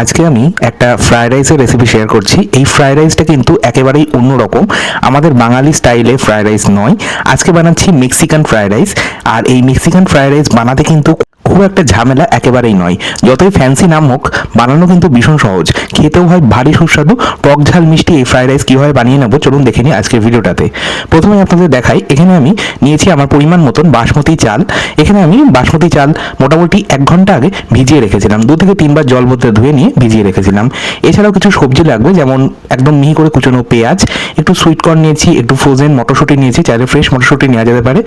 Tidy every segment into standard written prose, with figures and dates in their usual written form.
আজকে আমি একটা ফ্রাইড রাইসের রেসিপি শেয়ার করছি। এই ফ্রাইড রাইসটা কিন্তু একেবারেই অন্যরকম, আমাদের বাঙালি স্টাইলে ফ্রাইড রাইস নয়। আজকে বানাচ্ছি মেক্সিকান ফ্রাইড রাইস। আর এই মেক্সিকান ফ্রাইড রাইস বানাতে কিন্তু খুব একটা ঝামেলা একেবারেই নয়। যতই ফ্যান্সি নাম হোক, বানানো কিন্তু ভীষণ সহজ, খেতেও হয় ভারী সুস্বাদু। টক ঝাল মিষ্টি এই ফ্রাইড রাইস কীভাবে বানিয়ে নেবো চলুন দেখে নিই আজকের ভিডিওটাতে। প্রথমে আপনাদের দেখাই, এখানে আমি নিয়েছি আমার পরিমাণ মতন বাসমতি চাল। এখানে আমি বাসমতি চাল মোটামুটি 1 ঘন্টা আগে ভিজিয়ে রেখেছিলাম, 2 থেকে 3 বার জল বদলে ধুয়ে নিয়ে ভিজিয়ে রেখেছিলাম। এছাড়াও কিছু সবজি লাগবে, যেমন একদম মিহি করে কুচনো পেঁয়াজ, একটু সুইট কর্ন নিয়েছি, একটু ফ্রোজেন মটরশুঁটি নিয়েছি, চাইলে ফ্রেশ মটরশুঁটি নেওয়া যেতে পারে।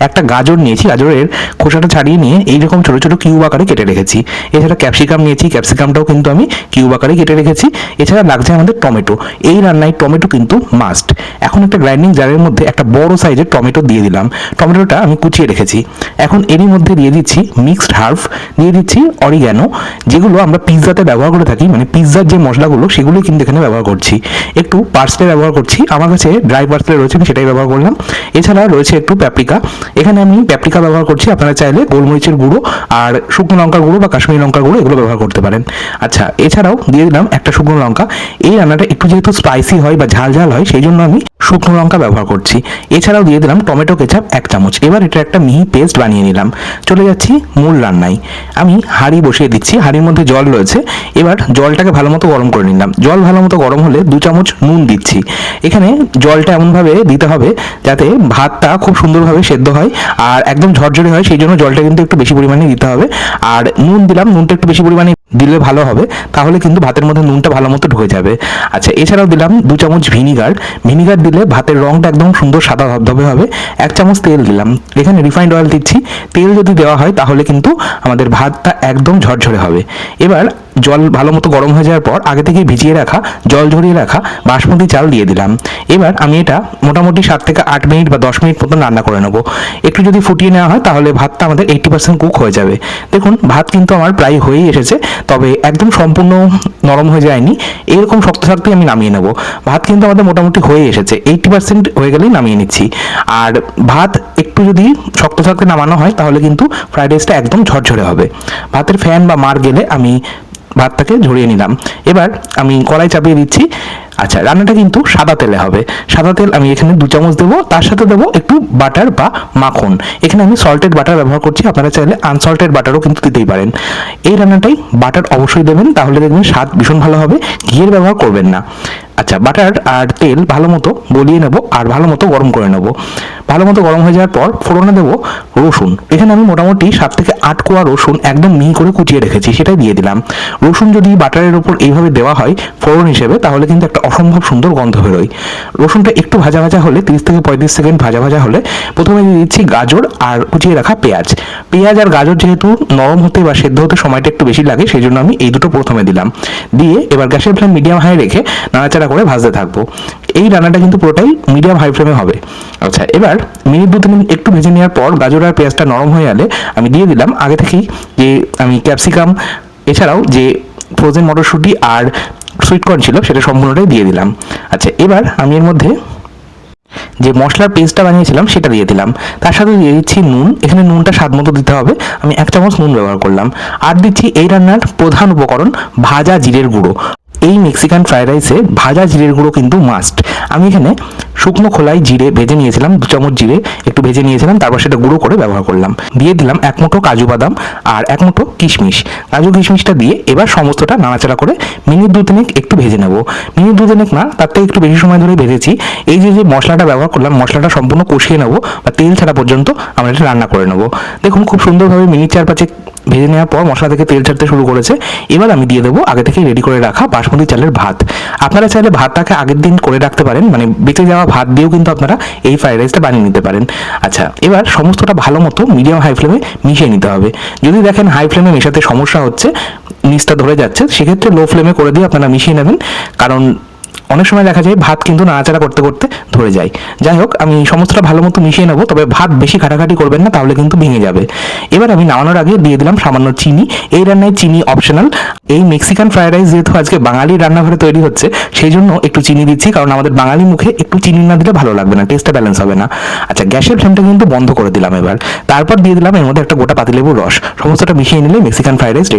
একটা গাজর নিয়েছি, গাজরের খোসাটা ছাড়িয়ে নিয়ে এইরকম ছোটো ছোটো কিউব আকারে কেটে রেখেছি। এছাড়া ক্যাপসিকাম নিয়েছি, ক্যাপসিকামটাও কিন্তু আমি কিউব আকারে কেটে রেখেছি। এছাড়া লাগছে আমাদের টমেটো। এই রান্নায় টমেটো কিন্তু মাস্ট। এখন একটা গ্রাইন্ডিং জারের মধ্যে একটা বড় সাইজের টমেটো দিয়ে দিলাম। টমেটোটা আমি কুচিয়ে রেখেছি। এখন এরই মধ্যে দিয়ে দিচ্ছি মিক্সড হার্ব, দিয়ে দিচ্ছি অরিগ্যানো, যেগুলো আমরা পিৎজাতে ব্যবহার করে থাকি, মানে পিৎজার যে মশলাগুলো সেগুলো কিন্তু এখানে ব্যবহার করছি। একটু পার্সলে ব্যবহার করছি, আমার কাছে ড্রাই পার্সলে রয়েছে, আমি সেটাই ব্যবহার করলাম। এছাড়া রয়েছে একটু প্যাপ্রিকা, এখানে আমি প্যাপ্রিকা ব্যবহার করছি, আপনারা চাইলে গোলমরিচের গুঁড়ো আর শুকনো লঙ্কার গুঁড়ো বা কাশ্মীরি লঙ্কার গুঁড়ো এগুলো ব্যবহার করতে পারেন। আচ্ছা, এছাড়াও দিয়ে দিলাম একটা শুকনো লঙ্কা। এই রান্নাটা একটু যেহেতু স্পাইসি হয় বা ঝাল ঝাল হয়, সেই জন্য আমি শুকনো লঙ্কা ব্যবহার করছি। এছাড়াও দিয়ে দিলাম টমেটো কেচাপ 1 চামচ। এবার এটা একটা মিহি পেস্ট বানিয়ে নিলাম। চলে যাচ্ছি মূল রান্নায়। আমি হাঁড়ি বসিয়ে দিচ্ছি, হাঁড়ির মধ্যে জল রয়েছে। এবার জলটাকে ভালো মতো গরম করে নিলাম। জল ভালো মতো গরম হলে 2 চামচ নুন দিচ্ছি। এখানে জলটা এমনভাবে দিতে হবে যাতে ভাতটা খুব সুন্দরভাবে সেদ্ধ হয় আর একদম ঝরঝরে হয়, সেই জন্য জলটা কিন্তু একটু বেশি পরিমাণে দিতে হবে। আর নুন দিলাম, নুনটা একটু বেশি পরিমাণে দিলে ভালো হবে, তাহলে কিন্তু ভাতের মধ্যে নুনটা ভালো মতো ঢুকে যাবে। আচ্ছা, এছাড়াও দিলাম 2 চামচ ভিনিগার। ভিনিগার দিলে ভাতের রঙটা একদম সুন্দর সাদা ধবধবে হবে। 1 চামচ তেল দিলাম, এখানে রিফাইন্ড অয়েল দিচ্ছি। তেল যদি দেওয়া হয় তাহলে কিন্তু আমাদের ভাতটা একদম ঝরঝরে হবে। এবার জল ভালো মতো গরম হয়ে যাওয়ার পর আগে থেকে ভিজিয়ে রাখা, জল ঝরিয়ে রাখা বাসমতি চাল দিয়ে দিলাম। এবার আমি এটা মোটামুটি 7 থেকে 8 মিনিট বা 10 মিনিট মতন রান্না করে নেবো। একটু যদি ফুটিয়ে নেওয়া হয় তাহলে ভাতটা আমাদের 80% কুক হয়ে যাবে। দেখুন, ভাত কিন্তু আমার প্রায় হয়েই এসেছে, তবে একদম সম্পূর্ণ নরম হয়ে যায়নি। এরকম শক্ত থাকতেই আমি নামিয়ে নেবো। ভাত কিন্তু আমাদের মোটামুটি হয়ে এসেছে, 80% হয়ে গেলেই নামিয়ে নিচ্ছি। আর ভাত একটু যদি শক্ত থাকতে নামানো হয় তাহলে কিন্তু ফ্রাইড রাইসটা একদম ঝরঝরে হবে। ভাতের ফ্যান বা মার গেলে আমি ভাতটাকে ঝরিয়ে নিলাম। এবার আমি কড়াই চাপিয়ে দিচ্ছি। আচ্ছা, রান্নাটা কিন্তু সাদা তেলে হবে। সাদা তেল আমি এখানে 2 চামচ দেবো, তার সাথে দেবো একটু বাটার বা মাখন। এখানে আমি সল্টেড বাটার ব্যবহার করছি, আপনারা চাইলে আনসল্টেড বাটারও কিন্তু দিতেই পারেন। এই রান্নাটাই বাটার অবশ্যই দেবেন, তাহলে দেখবেন স্বাদ ভীষণ ভালো হবে। ঘিয়ের ব্যবহার করবেন না। আচ্ছা, বাটার আর তেল ভালো মতো গলিয়ে নেবো আর ভালো মতো গরম করে নেবো। ভালো মতো গরম হয়ে যাওয়ার পর ফোড়নে দেবো রসুন। এখানে আমি মোটামুটি 7 থেকে 8 কোয়া রসুন একদম মিহি করে কুচিয়ে রেখেছি, সেটাই দিয়ে দিলাম। রসুন যদি বাটারের উপর এইভাবে দেওয়া হয় ফোড়ন হিসেবে, তাহলে কিন্তু একটা অসম্ভব সুন্দর গন্ধ বেরোয়। রসুনটা একটু ভাজা ভাজা হলে, 30 থেকে 35 সেকেন্ড ভাজা ভাজা হলে, প্রথমে দিয়ে দিচ্ছি গাজর আর কুচিয়ে রাখা পেঁয়াজ। পেঁয়াজ আর গাজর যেহেতু নরম হতে বা সেদ্ধ হতে সময়টা একটু বেশি লাগে, সেই জন্য আমি এই দুটো প্রথমে দিলাম। দিয়ে এবার গ্যাসের ফ্লেম মিডিয়াম হাই রেখে নাড়াচাড়া করে ভাজতে থাকবো। এই রান্নাটা কিন্তু পুরোটাই মিডিয়াম হাই ফ্লেমে হবে। আচ্ছা, এবার মিনিট 2-3 মিনিট একটু ভেজে নেওয়ার পর গাজর আর পেঁয়াজটা নরম হয়ে গেলে আমি দিয়ে দিলাম আগে থেকেই যে আমি ক্যাপসিকাম, এছাড়াও যে ফ্রোজেন মটরশুঁটি আর সুইট কর্ন ছিল সেটা সম্পূর্ণটাই দিয়ে দিলাম। আচ্ছা, এবার আমি এর মধ্যে যে মশলার পেস্টটা বানিয়েছিলাম সেটা দিয়ে দিলাম। তার সাথে দিয়ে দিচ্ছি নুন। এখানে নুনটা স্বাদ মতো দিতে হবে, আমি 1 চামচ নুন ব্যবহার করলাম। আর দিচ্ছি এই রান্নার প্রধান উপকরণ, ভাজা জিরের গুঁড়ো। এই মেক্সিকান ফ্রাইড রাইসে ভাজা জিরের গুঁড়ো কিন্তু মাস্ট। আমি এখানে শুকনো খোলায় জিরে ভেজে নিয়েছিলাম, 2 চামচ জিরে একটু ভেজে নিয়েছিলাম, তারপর সেটা গুঁড়ো করে ব্যবহার করলাম। দিয়ে দিলাম 1 মুঠো কাজু বাদাম আর 1 মুঠো কিশমিশ। কাজু কিশমিশটা দিয়ে এবার সমস্তটা নাড়াচাড়া করে মিনিট 2-3 একটু ভেজে নেব। মিনিট 2-3 না, তার থেকে একটু বেশি সময় ধরে ভেজেছি। এই যে মশলাটা ব্যবহার করলাম, মশলাটা সম্পূর্ণ কষিয়ে নেবো বা তেল ছাড়া পর্যন্ত আমরা এটা রান্না করে নেবো। দেখুন, খুব সুন্দরভাবে মিনিট 4-5 ভেজে নেওয়ার পর মশলা থেকে তেল ছাড়তে শুরু করেছে। এবার আমি দিয়ে দেবো আগে থেকে রেডি করে রাখা বাসমতি চালের ভাত। আপনারা চাইলে ভাতটাকে আগের দিন করে রাখতে পারেন, মানে বেঁচে যাওয়া ভাত দিয়েও কিন্তু আপনারা এই ফ্রাইড রাইসটা বানিয়ে নিতে পারেন। আচ্ছা, এবার সমস্তটা ভালো মতো মিডিয়াম হাই ফ্লেমে মিশিয়ে নিতে হবে। যদি দেখেন হাই ফ্লেমে মেশাতে সমস্যা হচ্ছে, নিচটা ধরে যাচ্ছে, সেক্ষেত্রে লো ফ্লেমে করে দিয়ে আপনারা মিশিয়ে নেবেন, কারণ অনেক সময় দেখা যায় ভাত কিন্তু নাড়াচাড়া করতে করতে ধরে যায়। যাই হোক, আমি সমস্তটা ভালো মতো মিশিয়ে নেবো, তবে ভাত বেশি ঘাটাঘাটি করবেন না, তাহলে কিন্তু ভেঙে যাবে। এবার আমি নামানোর আগে দিয়ে দিলাম সামান্য চিনি। এই রান্নায় চিনি অপশনাল। এই মেক্সিকান ফ্রাইড রাইস যেহেতু আজকে বাঙালি রান্নাঘরে তৈরি হচ্ছে, সেই জন্য একটু চিনি দিচ্ছি, কারণ আমাদের বাঙালি মুখে একটু চিনি না দিলে ভালো লাগবে না, টেস্টটা ব্যালেন্স হবে না। আচ্ছা, গ্যাসের ফ্লেমটা কিন্তু বন্ধ করে দিলাম এবার। তারপর দিয়ে দিলাম এর মধ্যে একটা গোটা পাতিলেবুর রস। সমস্তটা মিশিয়ে নিলে মেক্সিকান ফ্রাইড রাইস